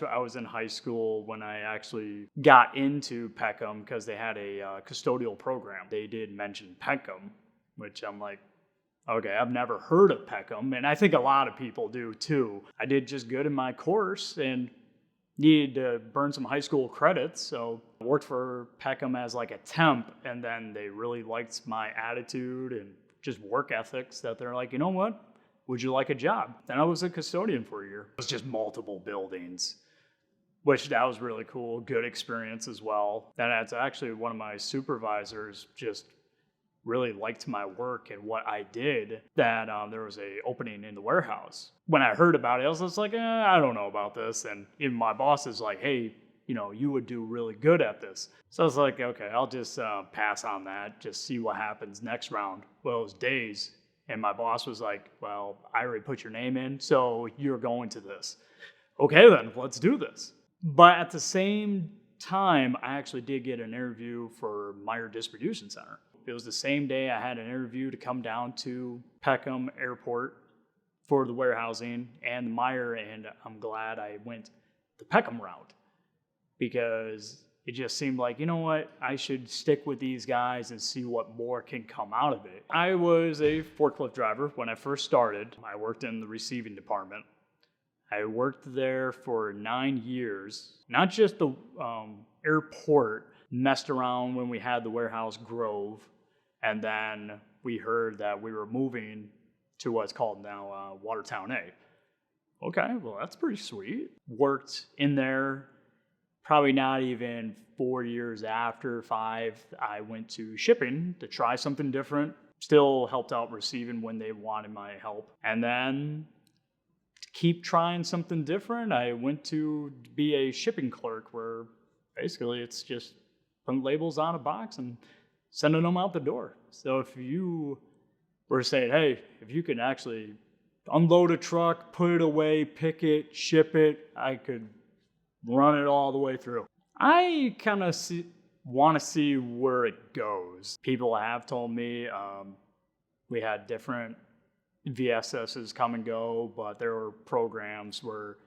I was in high school when I actually got into Peckham because they had a custodial program. They did mention Peckham, which I'm like, okay, I've never heard of Peckham, and I think a lot of people do too. I did just good in my course and needed to burn some high school credits, so I worked for Peckham as like a temp, and then they really liked my attitude and just work ethics that they're like, you know what? Would you like a job? Then I was a custodian for a year. It was just multiple buildings, which that was really cool. Good experience as well. That's actually one of my supervisors just really liked my work and what I did, that there was a opening in the warehouse. When I heard about it, I was just like, I don't know about this. And even my boss is like, hey, you would do really good at this. So I was like, okay, I'll just pass on that, just see what happens next round. Well, it was days. And my boss was like, well, I already put your name in, so you're going to this. Okay, then let's do this. But at the same time, I actually did get an interview for Meyer Distribution Center. It was the same day I had an interview to come down to Peckham Airport for the warehousing and the Meyer, and I'm glad I went the Peckham route because it just seemed like, you know what, I should stick with these guys and see what more can come out of it. I was a forklift driver when I first started. I worked in the receiving department. I worked there for 9 years, not just the airport, messed around when we had the warehouse Grove. And then we heard that we were moving to what's called now Watertown A. Okay, well, that's pretty sweet. Worked in there, probably not even 4 years after, 5, I went to shipping to try something different. Still helped out receiving when they wanted my help. And then to keep trying something different, I went to be a shipping clerk where basically it's just putting labels on a box and sending them out the door. So if you were saying, hey, if you can actually unload a truck, put it away, pick it, ship it, I could run it all the way through. I kind of want to see where it goes. People have told me we had different VSSs come and go, but there were programs where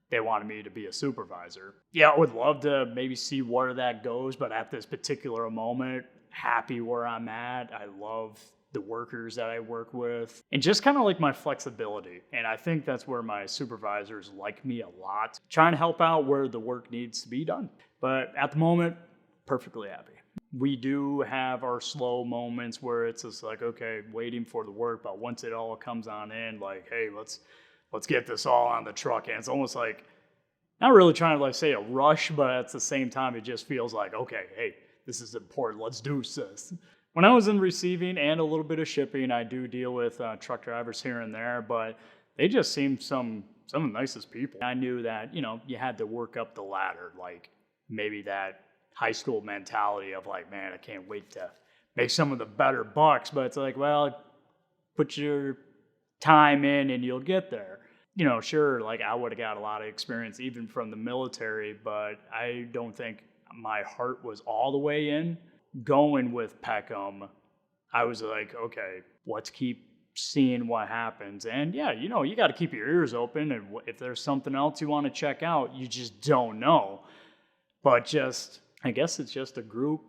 they wanted me to be a supervisor. Yeah, I would love to maybe see where that goes, but at this particular moment, happy where I'm at. I love the workers that I work with and just kind of like my flexibility. And I think that's where my supervisors like me a lot, trying to help out where the work needs to be done. But at the moment, perfectly happy. We do have our slow moments where it's just like, okay, waiting for the work, but once it all comes on in, like, hey, let's get this all on the truck. And it's almost like, not really trying to like say a rush, but at the same time, it just feels like, okay, hey, this is important, let's do this. When I was in receiving and a little bit of shipping, I do deal with truck drivers here and there, but they just seemed some of the nicest people. I knew that, you had to work up the ladder, like maybe that high school mentality of like, man, I can't wait to make some of the better bucks, but it's like, well, put your time in and you'll get there. Sure, like I would have got a lot of experience even from the military, but I don't think my heart was all the way in. Going with Peckham, I was like, okay, let's keep seeing what happens. And yeah, you got to keep your ears open. And if there's something else you want to check out, you just don't know. But I guess it's just a group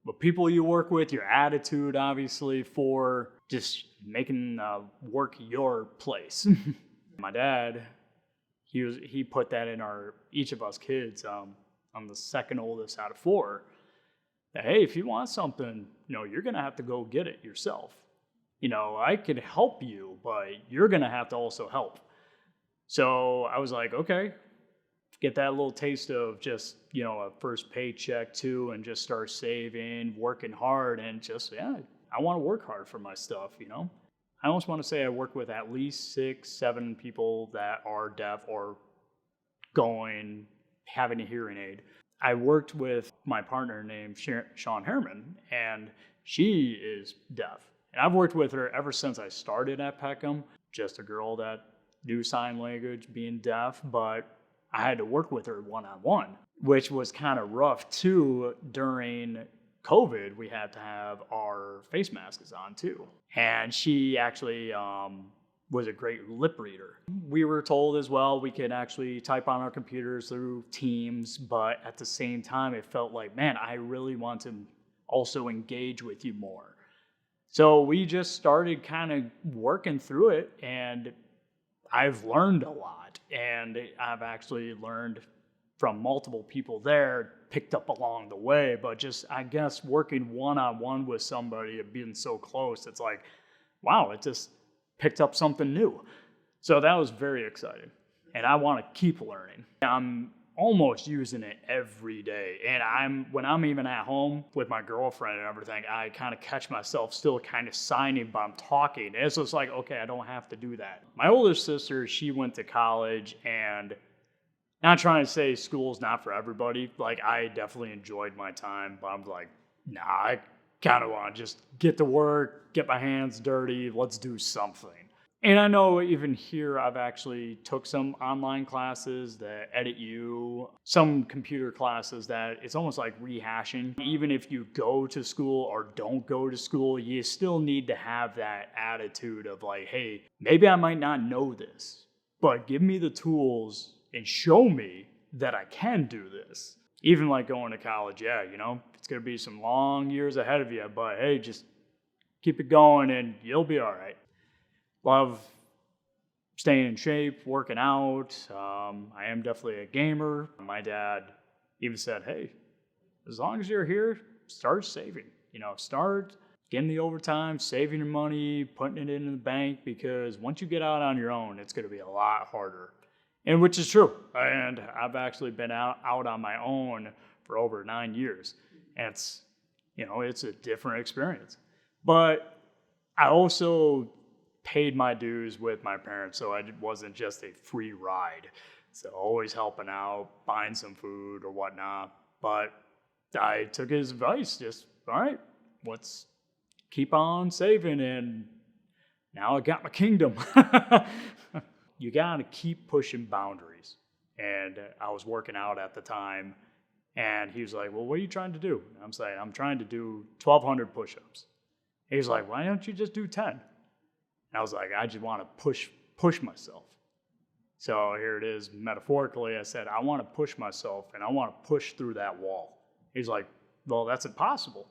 of people you work with, your attitude, obviously, for just making work your place. My dad, he put that in each of us kids. I'm the second oldest out of 4. Hey, if you want something, you're going to have to go get it yourself. I could help you, but you're going to have to also help. So I was like, okay, get that little taste of just, a first paycheck too, and just start saving, working hard, and just, I want to work hard for my stuff, I almost want to say I work with at least 6, 7 people that are deaf or having a hearing aid. I worked with my partner named Sean Herman, and she is deaf. And I've worked with her ever since I started at Peckham, just a girl that knew sign language, being deaf, but I had to work with her one-on-one, which was kind of rough too. During COVID, we had to have our face masks on too. And she actually was a great lip reader. We were told as well we could actually type on our computers through Teams, but at the same time, it felt like, man, I really want to also engage with you more. So we just started kind of working through it, and I've learned a lot. And I've actually learned from multiple people there, picked up along the way, but just, I guess, working one-on-one with somebody and being so close, it's like, wow, it just picked up something new. So that was very exciting. And I want to keep learning. I'm almost using it every day. And when I'm even at home with my girlfriend and everything, I kind of catch myself still kind of signing, but I'm talking. It's just like, okay, I don't have to do that. My older sister, she went to college, and not trying to say school's not for everybody. Like, I definitely enjoyed my time, but I'm like, nah, I kind of want to just get to work, get my hands dirty, let's do something. And I know even here I've actually took some online classes that edit you, some computer classes that it's almost like rehashing. Even if you go to school or don't go to school, you still need to have that attitude of like, hey, maybe I might not know this, but give me the tools and show me that I can do this. Even like going to college, yeah, it's going to be some long years ahead of you, but hey, just keep it going and you'll be all right. Love staying in shape, working out. I am definitely a gamer. My dad even said, hey, as long as you're here, start saving. Start getting the overtime, saving your money, putting it in the bank, because once you get out on your own, it's going to be a lot harder. And which is true. And I've actually been out on my own for over 9 years. And it's a different experience. But I also paid my dues with my parents, so it wasn't just a free ride. So always helping out, buying some food or whatnot. But I took his advice, just, all right, let's keep on saving, and now I got my kingdom. You gotta keep pushing boundaries. And I was working out at the time, and he was like, well, what are you trying to do? And I'm saying, I'm trying to do 1,200 push-ups. He's like, why don't you just do 10? And I was like, I just want to push myself. So here it is, metaphorically, I said, I want to push myself, and I want to push through that wall. He's like, well, that's impossible.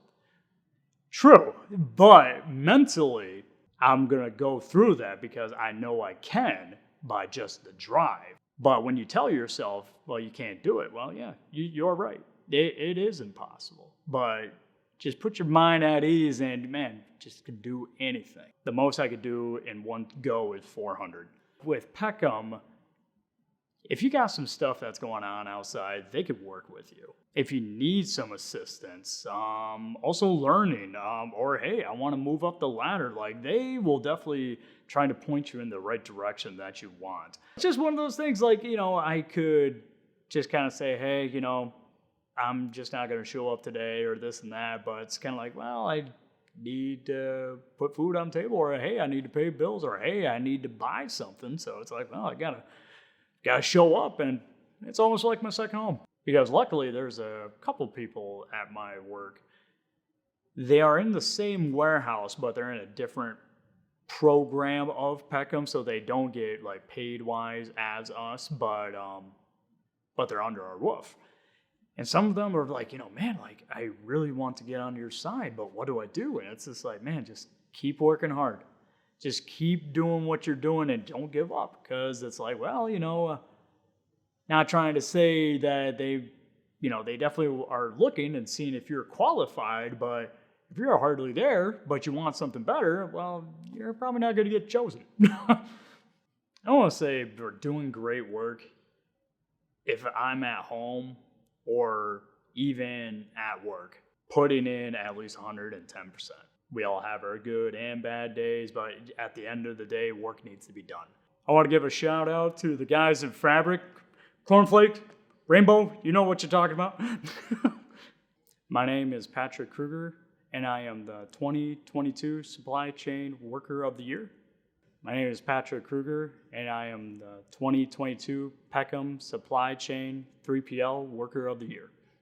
True, but mentally, I'm going to go through that because I know I can by just the drive. But when you tell yourself, well, you can't do it, well, yeah, you're right. It is impossible. But just put your mind at ease and, man, just can do anything. The most I could do in one go is 400. With Peckham, if you got some stuff that's going on outside, they could work with you. If you need some assistance, also learning, or hey, I want to move up the ladder, like they will definitely try to point you in the right direction that you want. It's just one of those things like, I could just kind of say, hey, I'm just not going to show up today or this and that, but it's kind of like, well, I need to put food on the table, or hey, I need to pay bills, or hey, I need to buy something. So it's like, well, I gotta show up, and it's almost like my second home. Because luckily there's a couple people at my work. They are in the same warehouse, but they're in a different program of Peckham, so they don't get like paid wise as us, but they're under our roof. And some of them are like, man, like I really want to get on your side, but what do I do? And it's just like, man, just keep working hard. Just keep doing what you're doing and don't give up, because it's like, well, not trying to say that they definitely are looking and seeing if you're qualified, but if you're hardly there, but you want something better, well, you're probably not going to get chosen. I want to say we're doing great work if I'm at home or even at work, putting in at least 110%. We all have our good and bad days, but at the end of the day, work needs to be done. I want to give a shout out to the guys in Fabric, Cornflake, Rainbow, you know what you're talking about. My name is Patrick Kruger, and I am the 2022 Supply Chain Worker of the Year. My name is Patrick Kruger, and I am the 2022 Peckham Supply Chain 3PL Worker of the Year.